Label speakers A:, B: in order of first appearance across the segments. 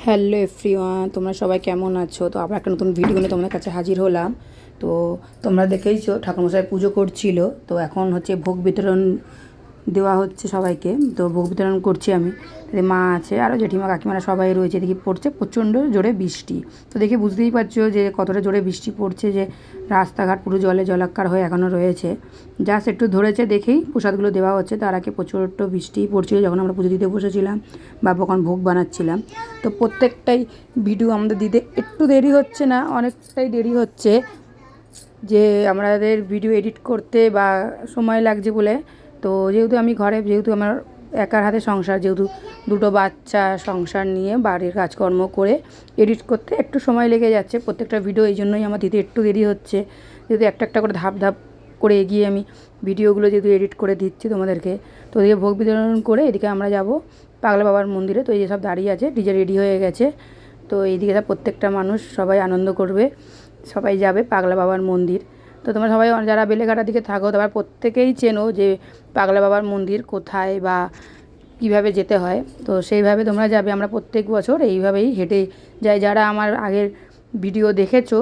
A: Hello everyone, তোমরা সবাই কেমন আছো? তো আবার একটা নতুন ভিডিও নিয়ে তোমাদের কাছে হাজির হলাম। তো তোমরা দেখেইছো ঠাকুরমশাই পুজো করছিল। তো এখন হচ্ছে ভোগ বিতরণ দেওয়া হচ্ছে সবাইকে। তো ভোগ বিতরণ করছি আমি। মা আছে, আরও জেঠিমা কাকিমারা সবাই রয়েছে। দেখি পড়ছে প্রচণ্ড জোরে বৃষ্টি। তো দেখে বুঝতেই পারছো যে কতটা জোরে বৃষ্টি পড়ছে, যে রাস্তাঘাট পুরো জলে জলাক্কার হয়ে এখনও রয়েছে। জাস্ট একটু ধরেছে দেখেই প্রসাদগুলো দেওয়া হচ্ছে। তার আগে প্রচণ্ড বৃষ্টি পড়ছিল যখন আমরা পুজো দিতে বসেছিলাম বা কখন ভোগ বানাচ্ছিলাম। তো প্রত্যেকটাই ভিডিও আমাদের দিতে একটু দেরি হচ্ছে না, অনেকটাই দেরি হচ্ছে, যে আমাদের ভিডিও এডিট করতে বা সময় লাগছে বলে। তো যেহেতু আমি ঘরে, যেহেতু আমার একার হাতে সংসার, যেহেতু দুটো বাচ্চা, সংসার নিয়ে বাড়ির কাজকর্ম করে এডিট করতে একটু সময় লেগে যাচ্ছে প্রত্যেকটা ভিডিও। এই জন্যই আমার দিতে একটু দেরি হচ্ছে, যেহেতু একটা একটা করে ধাপ ধাপ করে এগিয়ে আমি ভিডিওগুলো যেহেতু এডিট করে দিচ্ছি তোমাদেরকে। তো ওদিকে ভোগ বিতরণ করে এদিকে আমরা যাব পাগলা বাবার মন্দিরে। তো এই যে সব দাঁড়িয়ে আছে, ডিজে রেডি হয়ে গেছে। তো এইদিকে প্রত্যেকটা মানুষ সবাই আনন্দ করবে, সবাই যাবে পাগলা বাবার মন্দির। তো তোমরা সবাই যারা বেলেঘাটার দিকে থাকো তারা প্রত্যেকেই চেনো যে পাগলা বাবার মন্দির কোথায় বা কীভাবে যেতে হয়। তো সেইভাবে তোমরা যাবে। আমরা প্রত্যেক বছর এইভাবেই হেঁটে যাই। যারা আমার আগের ভিডিও দেখেছো,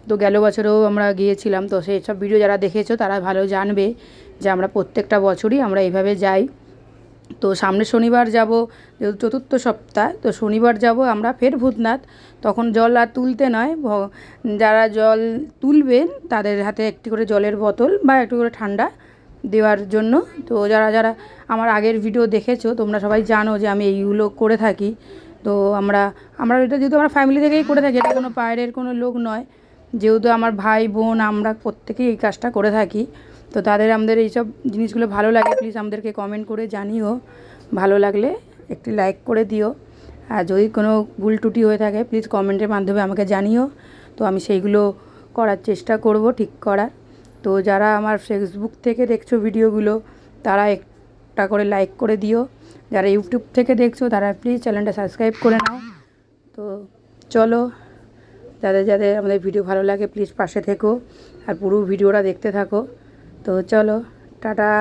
A: তো গেল বছরেও আমরা গিয়েছিলাম, তো সেই সব ভিডিও যারা দেখেছো তারা ভালো জানবে যে আমরা প্রত্যেকটা বছরই আমরা এইভাবে যাই। তো সামনের শনিবার যাব, যেহেতু চতুর্থ সপ্তাহ, তো শনিবার যাব আমরা ফের ভূতনাথ। তখন জল আর তুলতে নয়, যারা জল তুলবেন তাদের হাতে একটি করে জলের বোতল বা একটু করে ঠান্ডা দেওয়ার জন্য। তো যারা যারা আমার আগের ভিডিও দেখেছো তোমরা সবাই জানো যে আমি এইগুলো করে থাকি। তো আমরা এটা যেহেতু আমরা ফ্যামিলি থেকেই করে থাকি, এটা কোনো বাইরের কোনো লোক নয়, যেহেতু আমার ভাই বোন আমরা প্রত্যেকেই এই কাজটা করে থাকি। তো তাদের আমাদের এইসব জিনিসগুলো ভালো লাগে, প্লিজ আমাদেরকে কমেন্ট করে জানিও। ভালো লাগলে একটি লাইক করে দিও, আর যদি কোনো ভুল ত্রুটি হয়ে থাকে প্লিজ কমেন্টের মাধ্যমে আমাকে জানিও। তো আমি সেইগুলো করার চেষ্টা করব, ঠিক করার। তো যারা আমার ফেসবুক থেকে দেখছো ভিডিওগুলো তারা একটা করে লাইক করে দিও। যারা ইউটিউব থেকে দেখছো তারা প্লিজ চ্যানেলটা সাবস্ক্রাইব করে নাও। তো চলো, যাদের যাদের আমাদের ভিডিও ভালো লাগে প্লিজ পাশে থেকো আর পুরো ভিডিওটা দেখতে থাকো। তো চলো, টাটা।